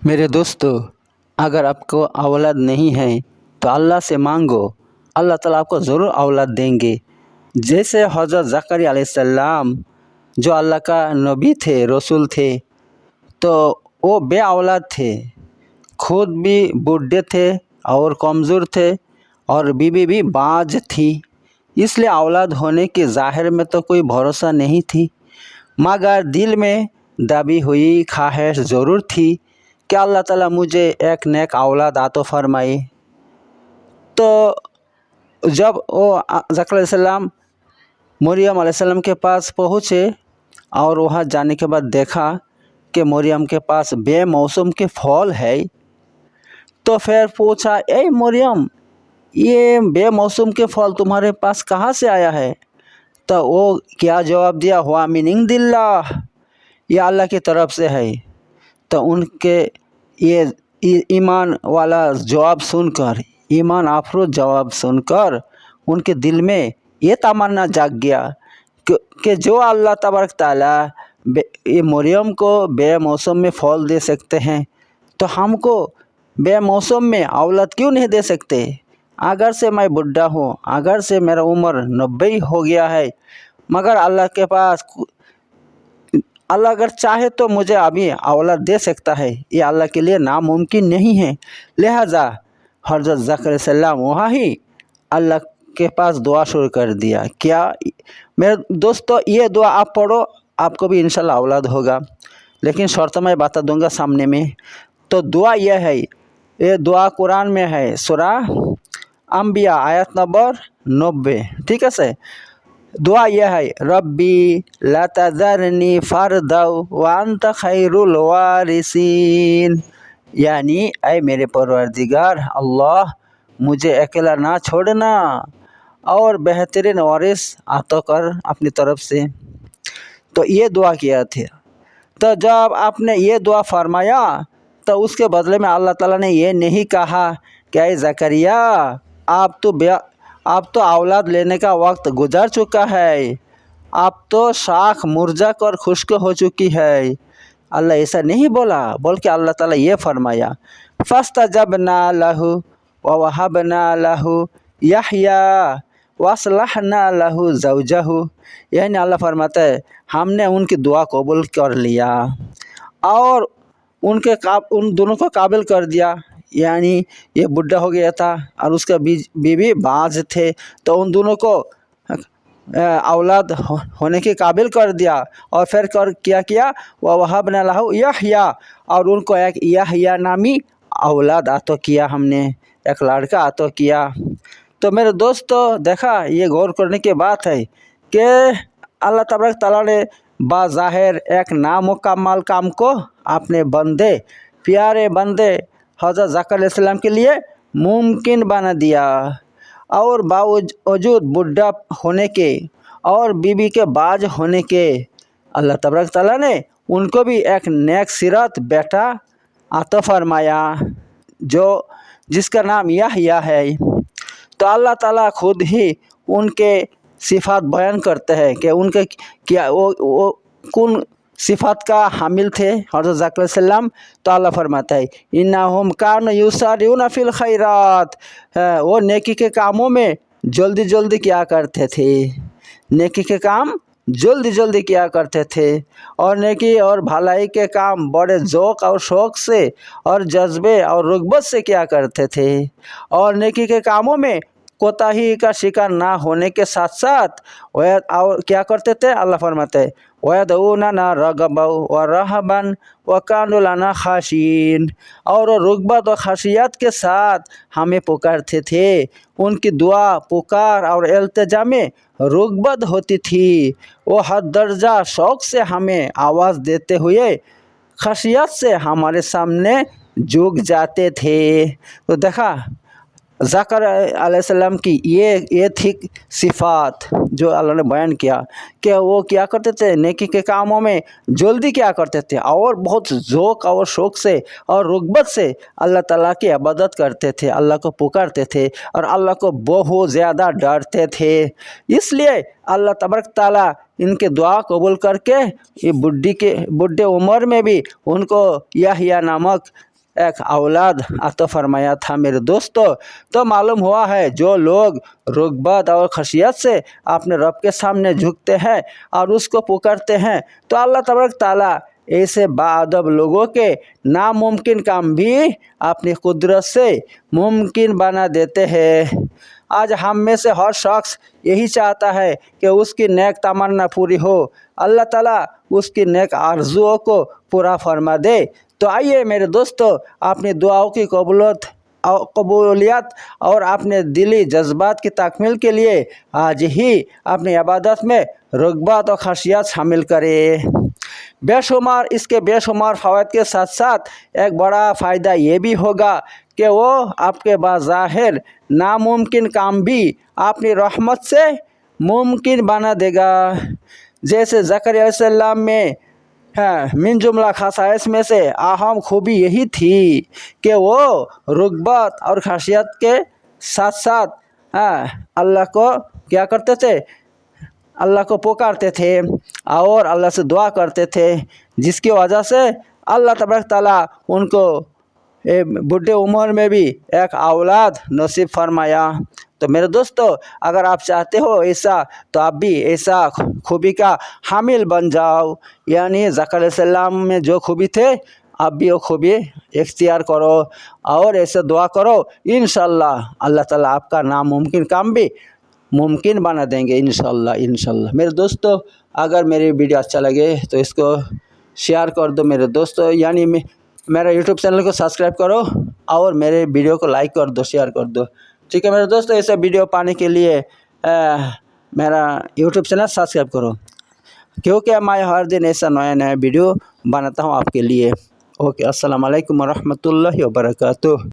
मेरे दोस्तों, अगर आपको औलाद नहीं है तो अल्लाह से मांगो, अल्लाह ताला आपको ज़रूर औलाद देंगे। जैसे हज़रत ज़करिया अलैहिस्सलाम जो अल्लाह का नबी थे, रसूल थे, तो वो बे औलाद थे, खुद भी बूढ़े थे और कमज़ोर थे और बीवी भी बाँझ थी। इसलिए औलाद होने की ज़ाहिर में तो कोई भरोसा नहीं थी, मगर दिल में दबी हुई ख्वाहिश ज़रूर थी कि अल्लाह ताला मुझे एक नेक औलाद अता फरमाए। तो जब वो ज़करिया अलैहिस्सलाम मरियम अलैहिस्सलाम के पास पहुँचे और वहाँ जाने के बाद देखा कि मरियम के पास बेमौसम के फल है, तो फिर पूछा, ए मरियम, ये बेमौसम के फल तुम्हारे पास कहाँ से आया है? तो वो क्या जवाब दिया, हुआ मिन इंदिल्लाह, ये अल्लाह की तरफ से है। तो उनके ये ईमान वाला जवाब सुनकर, ईमान अफरोज़ जवाब सुनकर उनके दिल में ये तमन्ना जाग गया कि जो अल्लाह तबारक ताला ये मरियम को बेमौसम में फल दे सकते हैं, तो हमको बेमौसम में औलाद क्यों नहीं दे सकते? अगर से मैं बुढ़ा हूँ, अगर से मेरा उम्र 90 हो गया है, मगर अल्लाह के पास, अल्लाह अगर चाहे तो मुझे अभी औलाद दे सकता है, ये अल्लाह के लिए नामुमकिन नहीं है। लिहाजा हज़रत ज़करिया सल्लम वहाँ ही अल्लाह के पास दुआ शुरू कर दिया। क्या मेरे दोस्तों, ये दुआ आप पढ़ो, आपको भी इंशाल्लाह औलाद होगा, लेकिन शर्त मैं बता दूंगा सामने में। तो दुआ यह है, ये दुआ कुरान में है, सूरा अंबिया आयत नंबर 90, ठीक है से। दुआ यह है, रब्बी ला तज़रनी फ़र्दौ व अंत खैरुल वारिसीन, यानी ऐ मेरे परवरदिगार अल्लाह, मुझे अकेला ना छोड़ना और बेहतरीन वारिस अता कर अपनी तरफ से। तो ये दुआ किया था। तो जब आपने ये दुआ फरमाया, तो उसके बदले में अल्लाह ताला ने ये नहीं कहा कि ऐ ज़करिया, आप तो औलाद लेने का वक्त गुजर चुका है, आप तो शाख मुरझा कर खुश्क हो चुकी है। अल्लाह ऐसा नहीं बोला, बल्कि अल्लाह ताला ये फरमाया, फस्तजबना लहु व वहबना लहु यहया वअस्लहना लहु ज़ौजहु, यानी अल्लाह फरमाता है, हमने उनकी दुआ कबूल कर लिया और उन दोनों को काबिल कर दिया। यानी ये बुढ़ा हो गया था और उसका बीवी बाँझ थे, तो उन दोनों को औलाद होने के काबिल कर दिया। और फिर क्या किया, वह वहबना लहु यहया, और उनको एक यहया नामी औलाद अता किया, हमने एक लड़का अता किया। तो मेरे दोस्तों, देखा, ये गौर करने की बात है कि अल्लाह तबारक ताला ने बाज़ाहिर एक नामुकम्मल काम को अपने बंदे, प्यारे बंदे हज़रत ज़करिया अलैहिस्सलाम के लिए मुमकिन बना दिया। और बावजूद बुढ़ा होने के और बीवी के बाज होने के, अल्लाह तबारक ताला ने उनको भी एक नेक सिरत बेटा अता फरमाया, जिसका नाम यहया है। तो अल्लाह ताला खुद ही उनके सिफ़ात बयान करते हैं कि उनके क्या वो कौन सिफ़ात का हामिल थे हज़रत ज़करिया अलैहिस्सलाम। तो अल्लाह फरमाता है, इन्नहुम कानू युसारिऊना फिल खैरात, वो नेकी के कामों में जल्दी जल्दी किया करते थे, नेकी के काम जल्दी जल्दी किया करते थे, और नेकी और भलाई के काम बड़े ज़ौक़ और शौक़ से और जज्बे और रुग़बत से किया करते थे, और नेकी के कामों में कोताही का शिकार ना होने के साथ साथ वह और क्या करते थे, अल्लाह फरमाते हैं, वयदऊना रगबा व रहबन व कानू लना खाशीन, और रुग़बत और खशियत के साथ हमें पुकारते थे। उनकी दुआ, पुकार और इल्तिजा में रुग़बत होती थी। वो हद दर्जा शौक़ से हमें आवाज़ देते हुए खशियत से हमारे सामने झुक जाते थे। तो देखा, ज़करिया अलैहिस्सलाम की ये थी सिफ़ात जो अल्लाह ने बयान किया कि वो क्या करते थे, नेकी के कामों में जल्दी क्या करते थे और बहुत ज़ौक़ और शौक़ से और रुग़बत से अल्लाह ताला की इबादत करते थे, अल्लाह को पुकारते थे और अल्लाह को बहुत ज़्यादा डरते थे। इसलिए अल्लाह तबारक ताला इनके दुआ कबूल करके ये बुढ़े उम्र में भी उनको यहया नामक एक औलाद अता फरमाया था मेरे दोस्तों। तो मालूम हुआ है जो लोग रुग़बत और खशियत से अपने रब के सामने झुकते हैं और उसको पुकारते हैं तो अल्लाह तबारक ताला ऐसे बाअदब लोगों के नामुमकिन काम भी अपनी कुदरत से मुमकिन बना देते हैं। आज हम में से हर शख्स यही चाहता है कि उसकी नेक तमन्ना पूरी हो, अल्लाह ताला उसकी नेक आरजुओं को पूरा फरमा दे। तो आइए मेरे दोस्तों, अपनी दुआओं की कबूलियत और अपने दिली जज्बात की तकमील के लिए आज ही अपनी इबादत में रुग़बत और खशियत शामिल करें। इसके बेशुमार फ़वाइद के साथ साथ एक बड़ा फ़ायदा ये भी होगा कि वो आपके बाज़ाहिर नामुमकिन काम भी अपनी रहमत से मुमकिन बना देगा। जैसे ज़करिया अलैहिस्सलाम में मिन जुमला खासाइस में से अहम खूबी यही थी कि वो रुग़बत और खशियत के साथ साथ अल्लाह को क्या करते थे, अल्लाह को पुकारते थे और अल्लाह से दुआ करते थे, जिसकी वजह से अल्लाह तबारक ताला उनको बुढ़े उम्र में भी एक औलाद नसीब फरमाया। तो मेरे दोस्तों, अगर आप चाहते हो ऐसा तो आप भी ऐसा खूबी का हामिल बन जाओ, यानी ज़करिया अलैहिस्सलाम में जो खूबी थे आप भी वो खूबी इख्तियार करो और ऐसे दुआ करो। इंशाअल्लाह अल्लाह ताला आपका नामुमकिन काम भी मुमकिन बना देंगे इंशाअल्लाह। मेरे दोस्तों, अगर मेरी वीडियो अच्छा लगे तो इसको शेयर कर दो मेरे दोस्तों, यानी मेरा यूट्यूब चैनल को सब्सक्राइब करो और मेरे वीडियो को लाइक कर दो, शेयर कर दो। ठीक है मेरे दोस्तों, ऐसे वीडियो पाने के लिए मेरा यूट्यूब चैनल सब्सक्राइब करो, क्योंकि मैं हर दिन ऐसा नया वीडियो बनाता हूँ आपके लिए। ओके, अस्सलाम वालेकुम रहमतुल्लाहि व बरकातुहू।